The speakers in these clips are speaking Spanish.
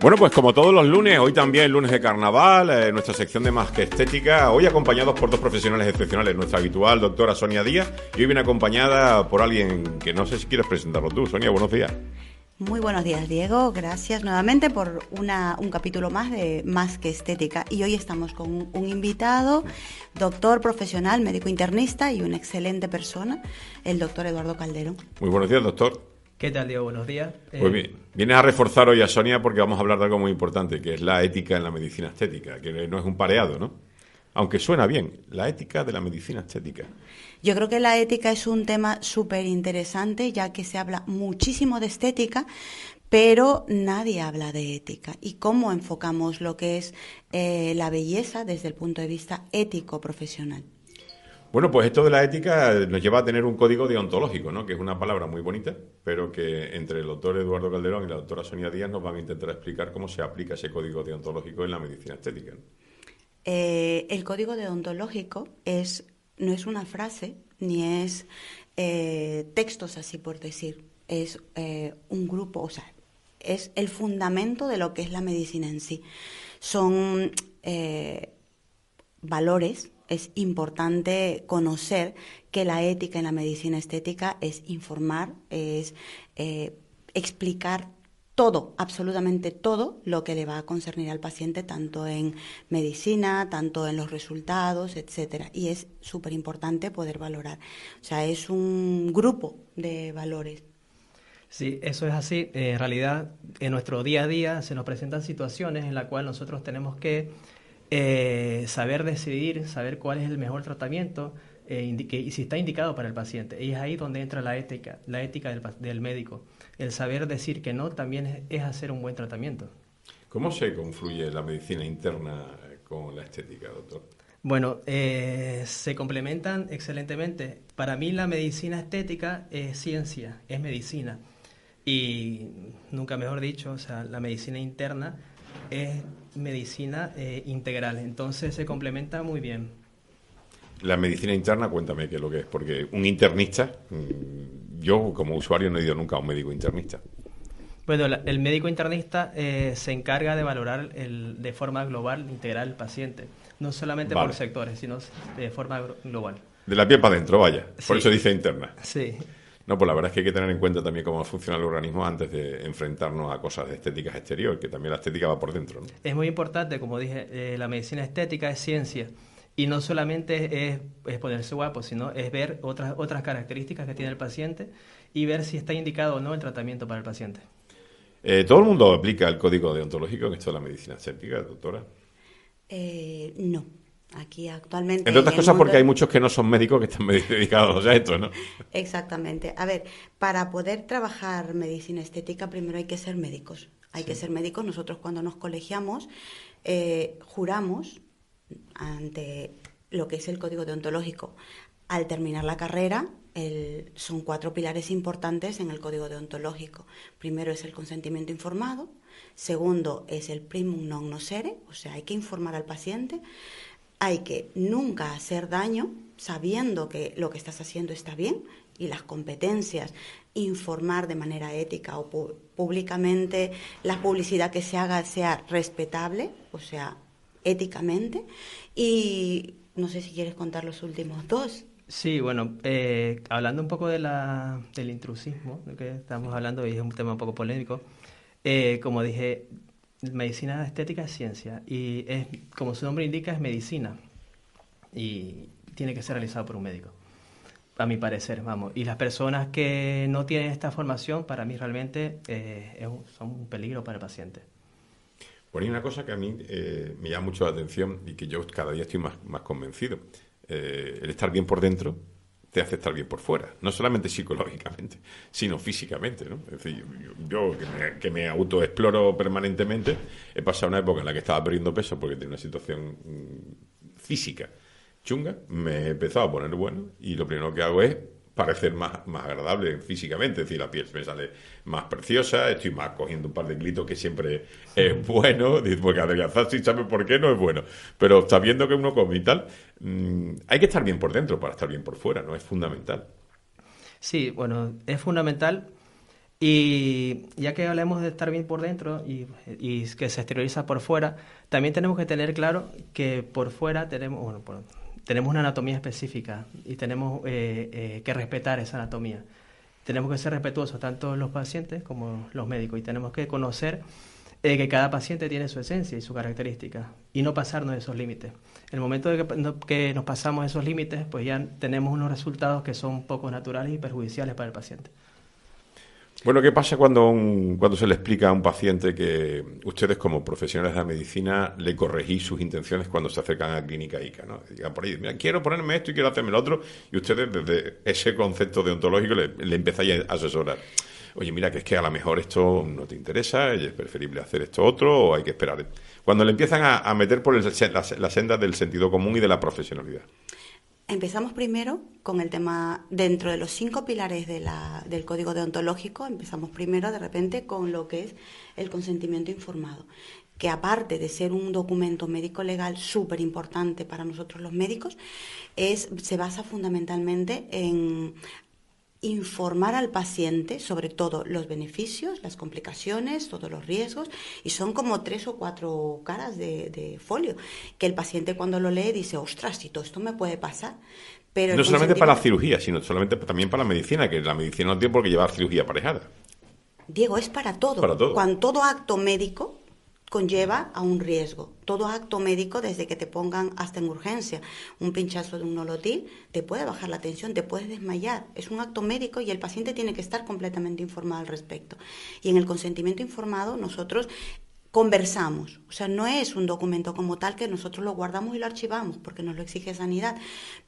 Bueno, pues como todos los lunes, hoy también lunes de carnaval, nuestra sección de Más que Estética, hoy acompañados por dos profesionales excepcionales, nuestra habitual doctora Sonia Díaz, y hoy viene acompañada por alguien que no sé si quieres presentarlo tú. Sonia, buenos días. Muy buenos días, Diego. Gracias nuevamente por un capítulo más de Más que Estética. Y hoy estamos con un invitado, doctor profesional, médico internista y una excelente persona, el doctor Eduardo Calderón. Muy buenos días, doctor. ¿Qué tal, Diego? Buenos días. Pues bien, vienes a reforzar hoy a Sonia porque vamos a hablar de algo muy importante, que es la ética en la medicina estética, que no es un pareado, ¿no? Aunque suena bien, la ética de la medicina estética. Yo creo que la ética es un tema súper interesante, ya que se habla muchísimo de estética, pero nadie habla de ética. ¿Y cómo enfocamos lo que es la belleza desde el punto de vista ético-profesional? Bueno, pues esto de la ética nos lleva a tener un código deontológico, ¿no? Que es una palabra muy bonita, pero que entre el doctor Eduardo Calderón y la doctora Sonia Díaz nos van a intentar explicar cómo se aplica ese código deontológico en la medicina estética, ¿no? El código deontológico no es una frase, ni es textos así por decir, es un grupo, o sea, es el fundamento de lo que es la medicina en sí. Son valores. Es importante conocer que la ética en la medicina estética es informar, es explicar todo, absolutamente todo lo que le va a concernir al paciente, tanto en medicina, tanto en los resultados, etcétera. Y es súper importante poder valorar. O sea, es un grupo de valores. Sí, eso es así. En realidad, en nuestro día a día se nos presentan situaciones en las cuales nosotros tenemos que saber decidir, saber cuál es el mejor tratamiento y si está indicado para el paciente. Y es ahí donde entra la ética del médico. El saber decir que no también es hacer un buen tratamiento. ¿Cómo se confluye la medicina interna con la estética, doctor? Bueno, se complementan excelentemente. Para mí la medicina estética es ciencia, es medicina. Y nunca mejor dicho, o sea, la medicina interna es medicina integral, entonces se complementa muy bien. La medicina interna, cuéntame qué es lo que es, porque un internista, yo como usuario no he ido nunca a un médico internista. Bueno, el médico internista se encarga de valorar de forma global, integral el paciente, no solamente por sectores, sino de forma global. De la piel para adentro, vaya, por Sí. eso dice interna. Sí. No, pues la verdad es que hay que tener en cuenta también cómo funciona el organismo antes de enfrentarnos a cosas de estéticas exterior, que también la estética va por dentro, ¿no? Es muy importante, como dije, la medicina estética es ciencia y no solamente es ponerse guapo, sino es ver otras características que tiene el paciente y ver si está indicado o no el tratamiento para el paciente. ¿Todo el mundo aplica el código deontológico en esto de la medicina estética, doctora? No. Aquí actualmente... Entre otras cosas porque hay muchos que no son médicos que están dedicados a esto, ¿no? Exactamente. A ver, para poder trabajar medicina estética primero hay que ser médicos. Hay que ser médicos. Nosotros cuando nos colegiamos juramos ante lo que es el código deontológico. Al terminar la carrera son 4 pilares importantes en el código deontológico. Primero es el consentimiento informado. Segundo es el primum non nocere, o sea, hay que informar al paciente. Hay que nunca hacer daño sabiendo que lo que estás haciendo está bien y las competencias, informar de manera ética o públicamente, la publicidad que se haga sea respetable, o sea, éticamente. Y no sé si quieres contar los últimos 2. Sí, bueno, hablando un poco del intrusismo, de que estamos hablando, y es un tema un poco polémico, como dije, medicina estética es ciencia y como su nombre indica, es medicina y tiene que ser realizado por un médico, a mi parecer, vamos. Y las personas que no tienen esta formación, para mí realmente son un peligro para el paciente. Pues hay una cosa que a mí me llama mucho la atención y que yo cada día estoy más convencido. El estar bien por dentro te hace estar bien por fuera, no solamente psicológicamente, sino físicamente, ¿no? Es decir, yo que me autoexploro permanentemente, he pasado una época en la que estaba perdiendo peso porque tenía una situación física chunga, me he empezado a poner bueno y lo primero que hago es parecer más agradable físicamente, es decir, la piel me sale más preciosa, estoy más cogiendo un par de glitos que siempre es bueno, porque adelgazar sin saber por qué no es bueno, pero sabiendo que uno come y tal, hay que estar bien por dentro para estar bien por fuera, ¿no? Es fundamental. Sí, bueno, es fundamental Y ya que hablamos de estar bien por dentro y que se exterioriza por fuera, también tenemos que tener claro que por fuera tenemos, bueno, tenemos una anatomía específica y tenemos que respetar esa anatomía. Tenemos que ser respetuosos, tanto los pacientes como los médicos, y tenemos que conocer que cada paciente tiene su esencia y su característica, y no pasarnos de esos límites. En el momento de que nos pasamos esos límites, pues ya tenemos unos resultados que son poco naturales y perjudiciales para el paciente. Bueno, ¿qué pasa cuando se le explica a un paciente que ustedes como profesionales de la medicina le corregís sus intenciones cuando se acercan a Clínica ICA, ¿no? Digan por ahí, mira, quiero ponerme esto y quiero hacerme lo otro, y ustedes desde ese concepto deontológico le empezáis a asesorar. Oye, mira, que es que a lo mejor esto no te interesa, y es preferible hacer esto otro, o hay que esperar. Cuando le empiezan a meter por la senda del sentido común y de la profesionalidad. Empezamos primero con el tema, dentro de los 5 pilares del código deontológico, empezamos primero de repente con lo que es el consentimiento informado, que aparte de ser un documento médico-legal súper importante para nosotros los médicos, se basa fundamentalmente en informar al paciente sobre todo los beneficios, las complicaciones, todos los riesgos, y son como 3 o 4 caras de folio, que el paciente cuando lo lee dice, ostras, si todo esto me puede pasar. Pero no solamente para la cirugía, sino solamente también para la medicina, que la medicina no tiene por qué llevar cirugía aparejada. Diego, es para todo. Para todo. Cuando todo acto médico conlleva a un riesgo. Todo acto médico, desde que te pongan hasta en urgencia un pinchazo de un nolotil, te puede bajar la tensión, te puedes desmayar. Es un acto médico y el paciente tiene que estar completamente informado al respecto. Y en el consentimiento informado nosotros conversamos. O sea, no es un documento como tal que nosotros lo guardamos y lo archivamos porque nos lo exige Sanidad,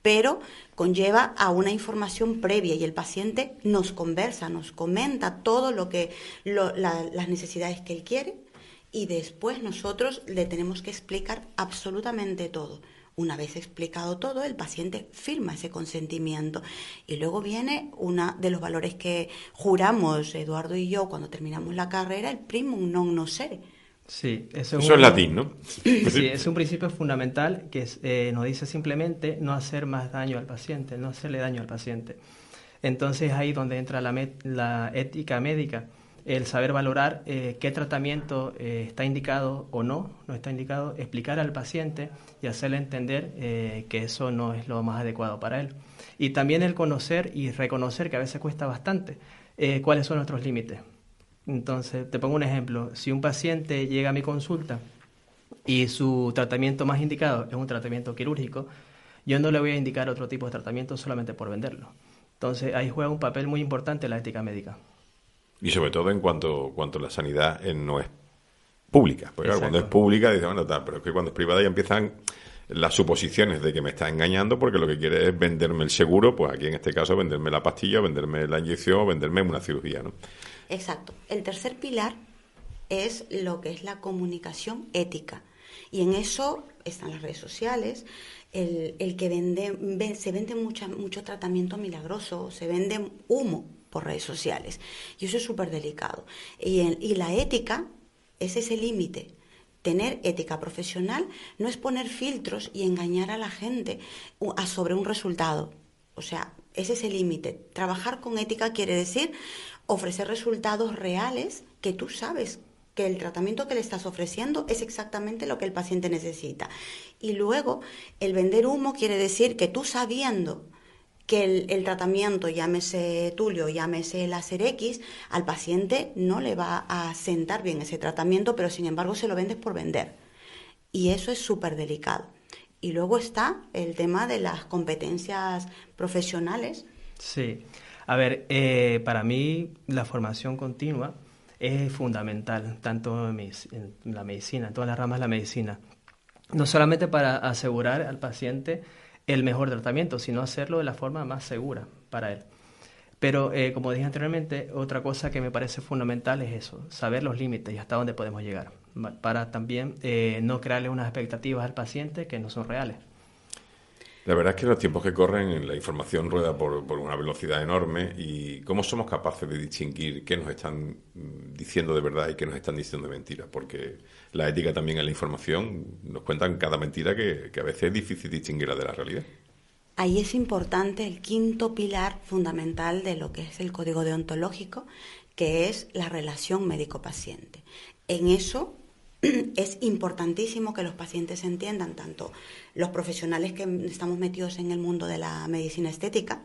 pero conlleva a una información previa y el paciente nos conversa, nos comenta todo las necesidades que él quiere. Y después nosotros le tenemos que explicar absolutamente todo. Una vez explicado todo, el paciente firma ese consentimiento. Y luego viene uno de los valores que juramos, Eduardo y yo, cuando terminamos la carrera, el primum non nocere. Sí, eso es latín, ¿no? Sí, es un principio fundamental que nos dice simplemente no hacer más daño al paciente, no hacerle daño al paciente. Entonces ahí donde entra la ética médica, el saber valorar qué tratamiento está indicado o no está indicado, explicar al paciente y hacerle entender que eso no es lo más adecuado para él. Y también el conocer y reconocer, que a veces cuesta bastante, cuáles son nuestros límites. Entonces, te pongo un ejemplo. Si un paciente llega a mi consulta y su tratamiento más indicado es un tratamiento quirúrgico, yo no le voy a indicar otro tipo de tratamiento solamente por venderlo. Entonces, ahí juega un papel muy importante la ética médica. Y sobre todo en cuanto la sanidad no es pública. Porque claro, cuando es pública, dice, bueno, tal, pero es que cuando es privada ya empiezan las suposiciones de que me está engañando porque lo que quiere es venderme el seguro, pues aquí en este caso venderme la pastilla, venderme la inyección o venderme una cirugía, ¿no? Exacto. El tercer pilar es lo que es la comunicación ética. Y en eso están las redes sociales, el que se vende mucho tratamiento milagroso, se vende humo por redes sociales. Y eso es súper delicado. Y la ética es ese límite. Tener ética profesional no es poner filtros y engañar a la gente sobre un resultado. O sea, es ese límite. Trabajar con ética quiere decir ofrecer resultados reales que tú sabes que el tratamiento que le estás ofreciendo es exactamente lo que el paciente necesita. Y luego, el vender humo quiere decir que tú sabiendo que el tratamiento, llámese Tulio, llámese láser X, al paciente no le va a sentar bien ese tratamiento, pero sin embargo se lo vendes por vender. Y eso es súper delicado. Y luego está el tema de las competencias profesionales. Sí. A ver, para mí la formación continua es fundamental, tanto en la medicina, en todas las ramas de la medicina. No solamente para asegurar al paciente el mejor tratamiento, sino hacerlo de la forma más segura para él. Pero, como dije anteriormente, otra cosa que me parece fundamental es eso, saber los límites y hasta dónde podemos llegar, para también no crearle unas expectativas al paciente que no son reales. La verdad es que en los tiempos que corren la información rueda por una velocidad enorme y cómo somos capaces de distinguir qué nos están diciendo de verdad y qué nos están diciendo de mentira, porque la ética también en la información nos cuentan cada mentira que a veces es difícil distinguirla de la realidad. ahí es importante el quinto pilar fundamental de lo que es el código deontológico, que es la relación médico-paciente. En eso es importantísimo que los pacientes entiendan, tanto los profesionales que estamos metidos en el mundo de la medicina estética,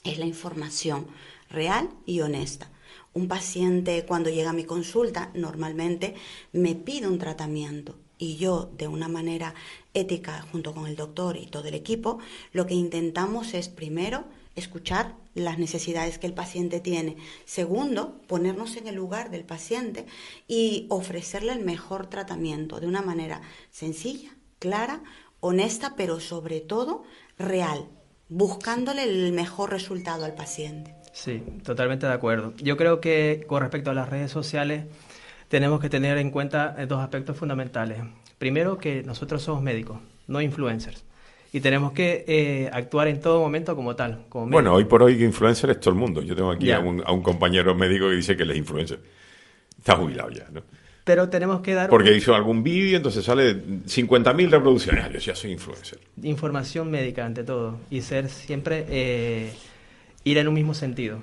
es la información real y honesta. Un paciente cuando llega a mi consulta normalmente me pide un tratamiento y yo, de una manera ética, junto con el doctor y todo el equipo, lo que intentamos es, primero, escuchar las necesidades que el paciente tiene. Segundo, ponernos en el lugar del paciente y ofrecerle el mejor tratamiento de una manera sencilla, clara, honesta, pero sobre todo real, buscándole el mejor resultado al paciente. Sí, totalmente de acuerdo. Yo creo que con respecto a las redes sociales tenemos que tener en cuenta dos aspectos fundamentales. Primero, que nosotros somos médicos, no influencers. Y tenemos que actuar en todo momento como tal. Como bueno, hoy por hoy influencer es todo el mundo. Yo tengo aquí ya a un compañero médico que dice que él es influencer. Está jubilado ya, ¿no? Pero tenemos que dar... Porque hizo algún vídeo, entonces sale 50.000 reproducciones. Yo ya soy influencer. Información médica ante todo. Y ser siempre... ir en un mismo sentido.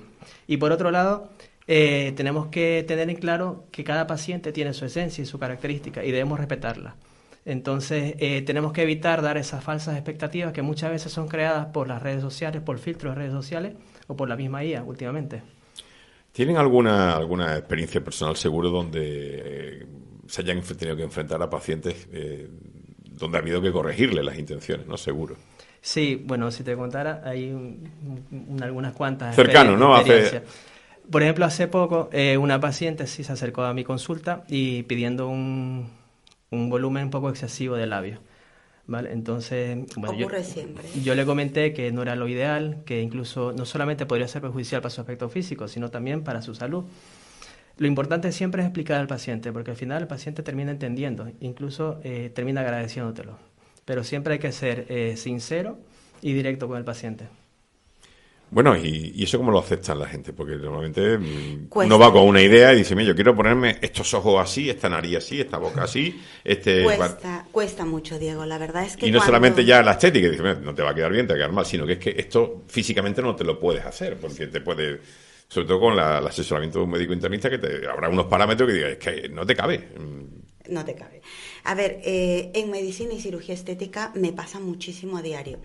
Y por otro lado, tenemos que tener en claro que cada paciente tiene su esencia y su característica y debemos respetarla. Entonces, tenemos que evitar dar esas falsas expectativas que muchas veces son creadas por las redes sociales, por filtros de redes sociales o por la misma IA últimamente. ¿Tienen alguna experiencia personal seguro donde se hayan tenido que enfrentar a pacientes donde ha habido que corregirle las intenciones, ¿no? Seguro. Sí, bueno, si te contara, hay algunas cuantas cercano, ¿no? Por ejemplo, hace poco una paciente sí se acercó a mi consulta y pidiendo un volumen un poco excesivo de labios, ¿vale? Entonces, bueno, ocurre siempre. Yo le comenté que no era lo ideal, que incluso no solamente podría ser perjudicial para su aspecto físico, sino también para su salud. Lo importante siempre es explicar al paciente, porque al final el paciente termina entendiendo, incluso termina agradeciéndotelo. Pero siempre hay que ser sincero y directo con el paciente. Bueno, ¿y eso cómo lo aceptan la gente? Porque normalmente Cuesta. uno va con una idea y dice, mira, yo quiero ponerme estos ojos así, esta nariz así, esta boca así. Cuesta mucho, Diego. La verdad es que y no solamente ya la estética, dice, no te va a quedar bien, te va a quedar mal, sino que es que esto físicamente no te lo puedes hacer, porque te puede... Sobre todo con el asesoramiento de un médico internista, que habrá unos parámetros que digas, es que no te cabe. No te cabe. A ver, en medicina y cirugía estética me pasa muchísimo a diario.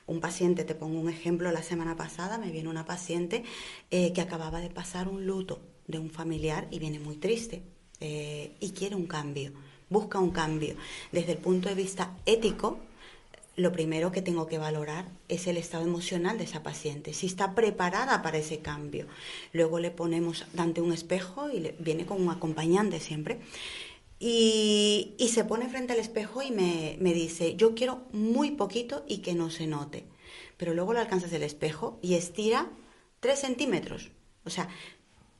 Un paciente, te pongo un ejemplo, la semana pasada me viene una paciente que acababa de pasar un luto de un familiar y viene muy triste y quiere un cambio, busca un cambio. Desde el punto de vista ético, lo primero que tengo que valorar es el estado emocional de esa paciente, si está preparada para ese cambio. Luego le ponemos ante un espejo y viene con un acompañante siempre. Y se pone frente al espejo y me dice, yo quiero muy poquito y que no se note. Pero luego le alcanzas el espejo y estira 3 centímetros. O sea,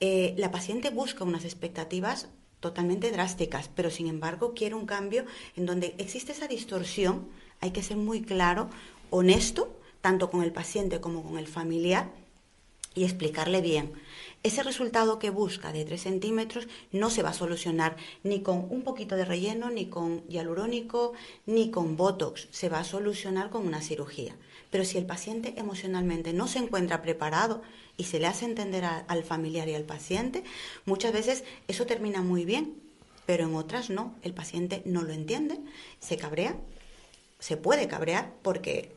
la paciente busca unas expectativas totalmente drásticas, pero sin embargo quiere un cambio en donde existe esa distorsión. Hay que ser muy claro, honesto, tanto con el paciente como con el familiar, y explicarle bien. Ese resultado que busca de 3 centímetros no se va a solucionar ni con un poquito de relleno, ni con hialurónico, ni con botox. Se va a solucionar con una cirugía. Pero si el paciente emocionalmente no se encuentra preparado y se le hace entender al familiar y al paciente, muchas veces eso termina muy bien, pero en otras no. El paciente no lo entiende, se cabrea, se puede cabrear porque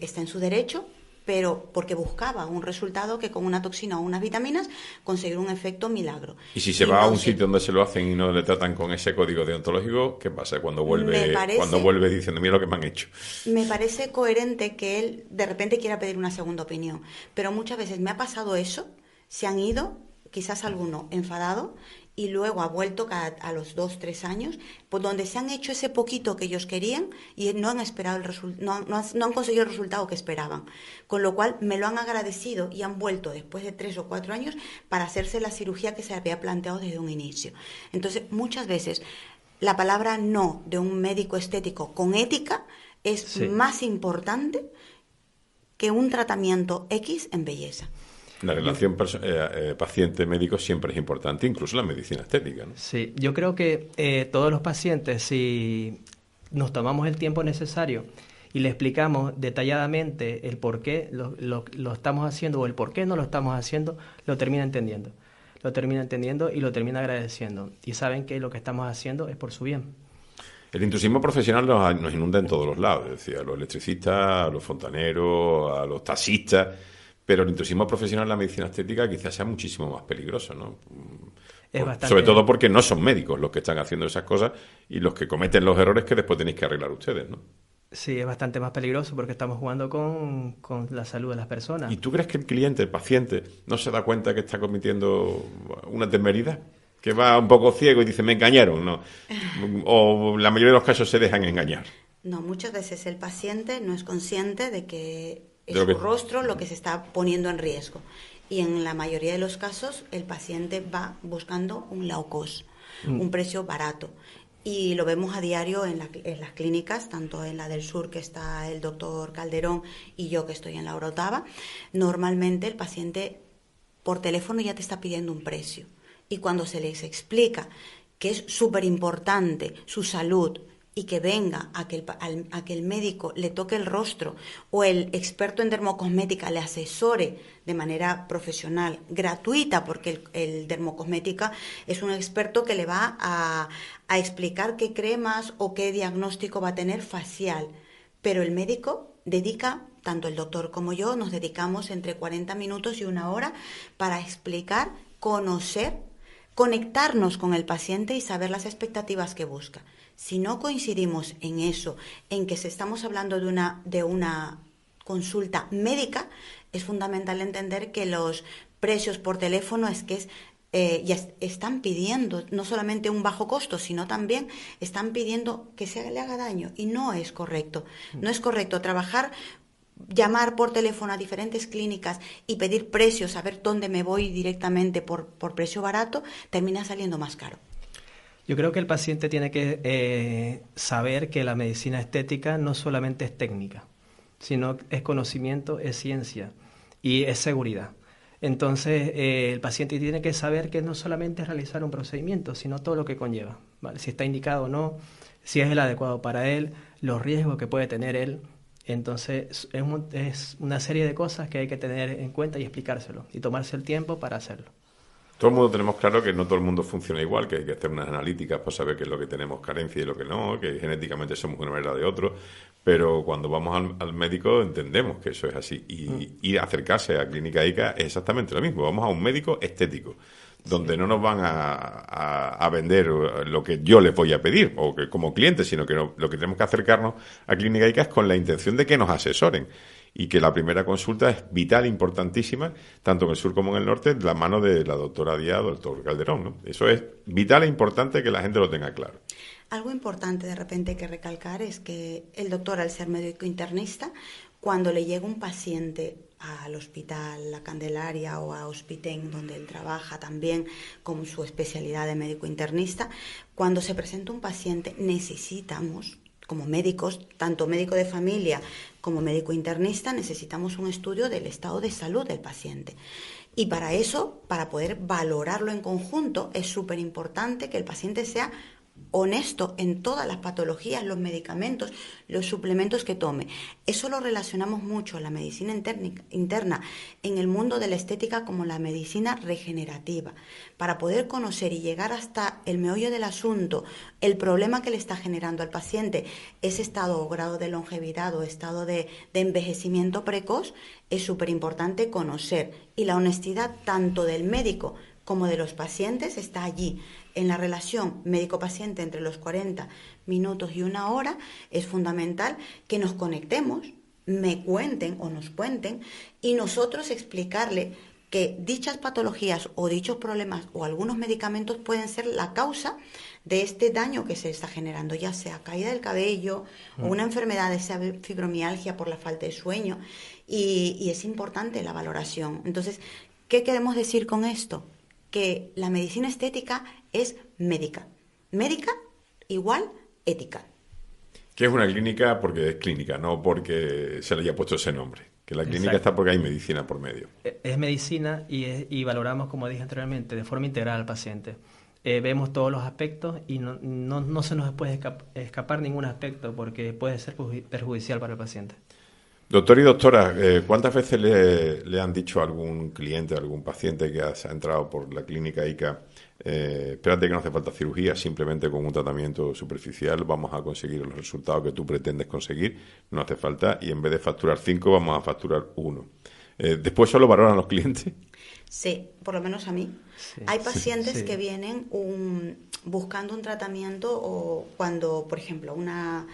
está en su derecho, pero porque buscaba un resultado que con una toxina o unas vitaminas conseguir un efecto milagro. Y si se va a un sitio donde se lo hacen y no le tratan con ese código deontológico, ¿qué pasa cuando vuelve diciendo, mira lo que me han hecho? Me parece coherente que él de repente quiera pedir una segunda opinión, pero muchas veces me ha pasado eso, se han ido, quizás alguno enfadado, y luego ha vuelto a los 2-3 años, pues donde se han hecho ese poquito que ellos querían y no han esperado no han conseguido el resultado que esperaban. Con lo cual me lo han agradecido y han vuelto después de 3 o 4 años para hacerse la cirugía que se había planteado desde un inicio. Entonces, muchas veces la palabra no de un médico estético con ética es más importante que un tratamiento X en belleza. La relación paciente-médico siempre es importante, incluso la medicina estética, ¿no? Sí, yo creo que todos los pacientes, si nos tomamos el tiempo necesario y le explicamos detalladamente el por qué lo estamos haciendo o el por qué no lo estamos haciendo, lo termina entendiendo. Lo termina entendiendo y lo termina agradeciendo. Y saben que lo que estamos haciendo es por su bien. El intrusismo profesional nos inunda en todos los lados, es decir, a los electricistas, a los fontaneros, a los taxistas, pero el intrusismo profesional en la medicina estética quizás sea muchísimo más peligroso, ¿no? Sobre todo porque no son médicos los que están haciendo esas cosas y los que cometen los errores que después tenéis que arreglar ustedes, ¿no? Sí, es bastante más peligroso porque estamos jugando con la salud de las personas. ¿Y tú crees que el cliente, el paciente, no se da cuenta que está cometiendo una temeridad? Que va un poco ciego y dice, me engañaron, ¿no? O la mayoría de los casos se dejan engañar. No, muchas veces el paciente no es consciente de que es su rostro lo que se está poniendo en riesgo. Y en la mayoría de los casos el paciente va buscando un low cost, un precio barato. Y lo vemos a diario en las clínicas, tanto en la del sur, que está el doctor Calderón, y yo, que estoy en la Orotava. Normalmente el paciente por teléfono ya te está pidiendo un precio. Y cuando se les explica que es súper importante su salud y que venga a que el médico le toque el rostro o el experto en dermocosmética le asesore de manera profesional, gratuita, porque el dermocosmética es un experto que le va a explicar qué cremas o qué diagnóstico va a tener facial, pero el médico dedica, tanto el doctor como yo, nos dedicamos entre 40 minutos y una hora para explicar, conocer, conectarnos con el paciente y saber las expectativas que busca. Si no coincidimos en eso, en que estamos hablando de una consulta médica, es fundamental entender que los precios por teléfono ya están pidiendo no solamente un bajo costo, sino también están pidiendo que se le haga daño, y no es correcto. No es correcto llamar por teléfono a diferentes clínicas y pedir precios, saber dónde me voy directamente por precio barato, termina saliendo más caro. Yo creo que el paciente tiene que saber que la medicina estética no solamente es técnica, sino es conocimiento, es ciencia y es seguridad. Entonces, el paciente tiene que saber que no solamente es realizar un procedimiento, sino todo lo que conlleva, ¿vale? Si está indicado o no, si es el adecuado para él, los riesgos que puede tener él. Entonces, es una serie de cosas que hay que tener en cuenta y explicárselo y tomarse el tiempo para hacerlo. Todo el mundo tenemos claro que no todo el mundo funciona igual, que hay que hacer unas analíticas para saber qué es lo que tenemos carencia y lo que no, que genéticamente somos de una manera o de otro, pero cuando vamos al médico entendemos que eso es así. Y acercarse a Clínica ICA es exactamente lo mismo. Vamos a un médico estético, donde no nos van a vender lo que yo les voy a pedir, o que como cliente, sino que lo que tenemos que acercarnos a Clínica ICA es con la intención de que nos asesoren. Y que la primera consulta es vital, importantísima, tanto en el sur como en el norte, de la mano de la doctora Díaz o del doctor Calderón, ¿no? Eso es vital e importante que la gente lo tenga claro. Algo importante de repente que recalcar es que el doctor, al ser médico internista, cuando le llega un paciente al hospital La Candelaria o a Hospitén, donde él trabaja también con su especialidad de médico internista, cuando se presenta un paciente necesitamos, como médicos, tanto médico de familia como médico internista, necesitamos un estudio del estado de salud del paciente. Y para eso, para poder valorarlo en conjunto, es súper importante que el paciente sea honesto en todas las patologías, los medicamentos, los suplementos que tome. Eso lo relacionamos mucho, la medicina interna, en el mundo de la estética, como la medicina regenerativa, para poder conocer y llegar hasta el meollo del asunto, el problema que le está generando al paciente, ese estado o grado de longevidad o estado de envejecimiento precoz, es súper importante conocer. Y la honestidad tanto del médico como de los pacientes está allí. En la relación médico-paciente entre los 40 minutos y una hora es fundamental que nos conectemos, me cuenten o nos cuenten y nosotros explicarle que dichas patologías o dichos problemas o algunos medicamentos pueden ser la causa de este daño que se está generando, ya sea caída del cabello o una enfermedad, esa fibromialgia por la falta de sueño, y es importante la valoración. Entonces, ¿qué queremos decir con esto? Que la medicina estética es médica. Médica igual ética. Que es una clínica porque es clínica, no porque se le haya puesto ese nombre. Que la clínica está porque hay medicina por medio. Es medicina y valoramos, como dije anteriormente, de forma integral al paciente. vemos todos los aspectos y no se nos puede escapar ningún aspecto porque puede ser perjudicial para el paciente. Doctor y doctora, ¿cuántas veces le han dicho a algún cliente, a algún paciente que ha entrado por la clínica ICA, espérate que no hace falta cirugía, simplemente con un tratamiento superficial vamos a conseguir los resultados que tú pretendes conseguir, no hace falta, y en vez de facturar 5 vamos a facturar 1? ¿Después solo valoran los clientes? Sí, por lo menos a mí. Sí. Hay pacientes que vienen buscando un tratamiento o cuando, por ejemplo, una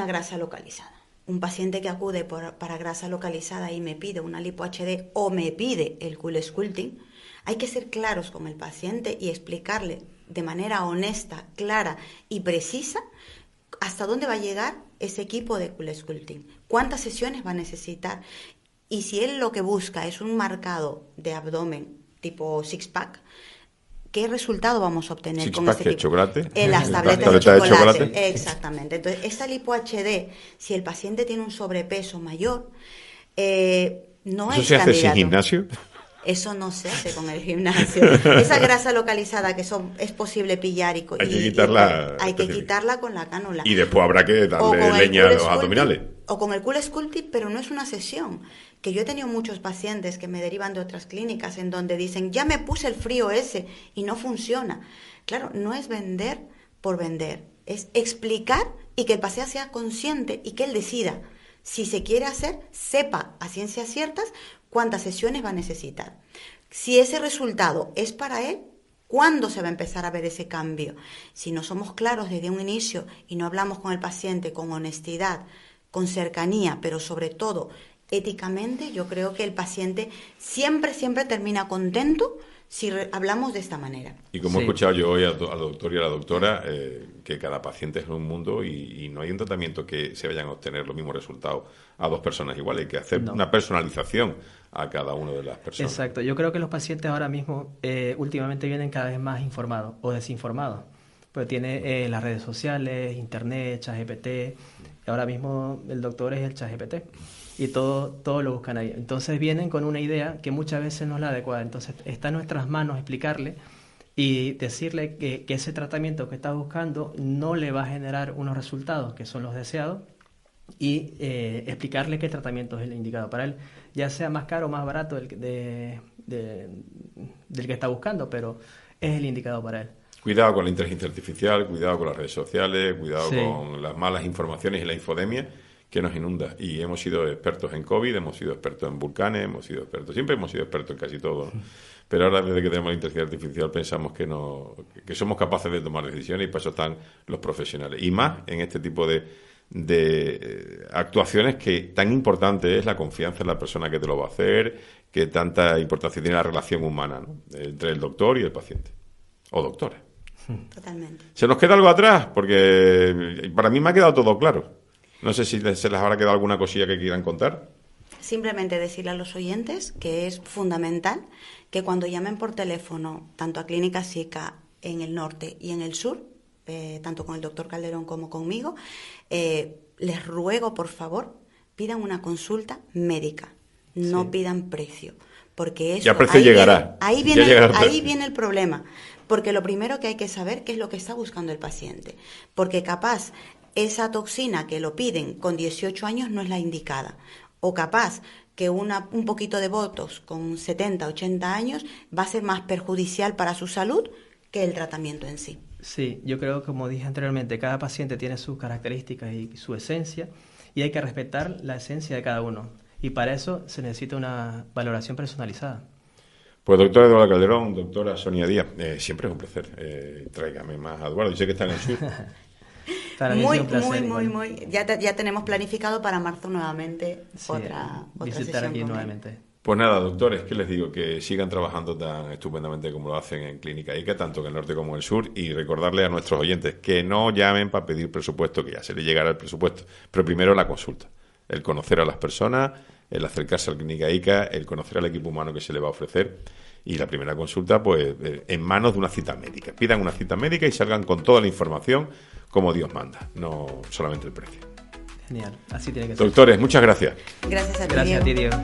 grasa localizada. Un paciente que acude para grasa localizada y me pide una lipo HD o me pide el cool sculpting, hay que ser claros con el paciente y explicarle de manera honesta, clara y precisa hasta dónde va a llegar ese equipo de cool sculpting, cuántas sesiones va a necesitar. Y si él lo que busca es un marcado de abdomen tipo six-pack, ¿qué resultado vamos a obtener con ese tipo? ¿Chocolate? Las tabletas de chocolate. Exactamente. Entonces, esta lipo HD, si el paciente tiene un sobrepeso mayor, no es candidato. ¿Eso se hace sin gimnasio? Eso no se hace con el gimnasio. Esa grasa localizada que es posible pillar hay que quitarla con la cánula. Y después habrá que darle leña a los abdominales. O con el cool sculpting, pero no es una sesión. Que yo he tenido muchos pacientes que me derivan de otras clínicas en donde dicen, ya me puse el frío ese y no funciona. Claro, no es vender por vender, es explicar y que el paciente sea consciente y que él decida. Si se quiere hacer, sepa a ciencias ciertas cuántas sesiones va a necesitar. Si ese resultado es para él, ¿cuándo se va a empezar a ver ese cambio? Si no somos claros desde un inicio y no hablamos con el paciente con honestidad, con cercanía, pero sobre todo éticamente, yo creo que el paciente siempre termina contento si hablamos de esta manera. Y como he escuchado yo hoy al doctor y a la doctora, que cada paciente es un mundo y no hay un tratamiento que se vayan a obtener los mismos resultados a dos personas iguales. Hay que hacer una personalización a cada una de las personas. Exacto. Yo creo que los pacientes ahora mismo últimamente vienen cada vez más informados o desinformados. Pues tiene las redes sociales, internet, ChatGPT. Ahora mismo el doctor es el ChatGPT. Y todo lo buscan ahí. Entonces vienen con una idea que muchas veces no es la adecuada. Entonces está en nuestras manos explicarle y decirle que ese tratamiento que está buscando no le va a generar unos resultados que son los deseados y explicarle qué tratamiento es el indicado para él, ya sea más caro o más barato del que está buscando, pero es el indicado para él. Cuidado con la inteligencia artificial, cuidado con las redes sociales, cuidado con las malas informaciones y la infodemia que nos inunda. Y hemos sido expertos en COVID, hemos sido expertos en volcanes, siempre hemos sido expertos en casi todo, ¿no? Pero ahora, desde que tenemos la inteligencia artificial, pensamos que somos capaces de tomar decisiones y para eso están los profesionales. Y más en este tipo de actuaciones que tan importante es la confianza en la persona que te lo va a hacer, que tanta importancia tiene la relación humana, ¿no?, entre el doctor y el paciente. O doctora. Totalmente. ¿Se nos queda algo atrás? Porque para mí me ha quedado todo claro. No sé si se les habrá quedado alguna cosilla que quieran contar. Simplemente decirle a los oyentes que es fundamental que cuando llamen por teléfono, tanto a Clínica SICA en el norte y en el sur, tanto con el doctor Calderón como conmigo, les ruego, por favor, pidan una consulta médica, no pidan precio. Porque eso, ya precio llegará. Ahí viene el problema. Porque lo primero que hay que saber qué es lo que está buscando el paciente. Porque capaz esa toxina que lo piden con 18 años no es la indicada. O capaz que un poquito de Botox con 70, 80 años va a ser más perjudicial para su salud que el tratamiento en sí. Sí, yo creo que, como dije anteriormente, cada paciente tiene sus características y su esencia y hay que respetar la esencia de cada uno. Y para eso se necesita una valoración personalizada. Pues doctora Eduardo Calderón, doctora Sonia Díaz, siempre es un placer. Tráigame más a Eduardo, yo sé que está en el sur. Muy. Ya tenemos planificado para marzo nuevamente otra visitar sesión aquí nuevamente. Pues nada, doctores, ¿qué les digo? Que sigan trabajando tan estupendamente como lo hacen en Clínica ICA, tanto en el norte como en el sur, y recordarles a nuestros oyentes que no llamen para pedir presupuesto, que ya se les llegará el presupuesto, pero primero la consulta, el conocer a las personas, el acercarse a la Clínica ICA, el conocer al equipo humano que se le va a ofrecer, y la primera consulta, pues, en manos de una cita médica. Pidan una cita médica y salgan con toda la información como Dios manda, no solamente el precio. Genial, así tiene que ser. Doctores, muchas gracias. Gracias a ti, Gracias a ti, Diego.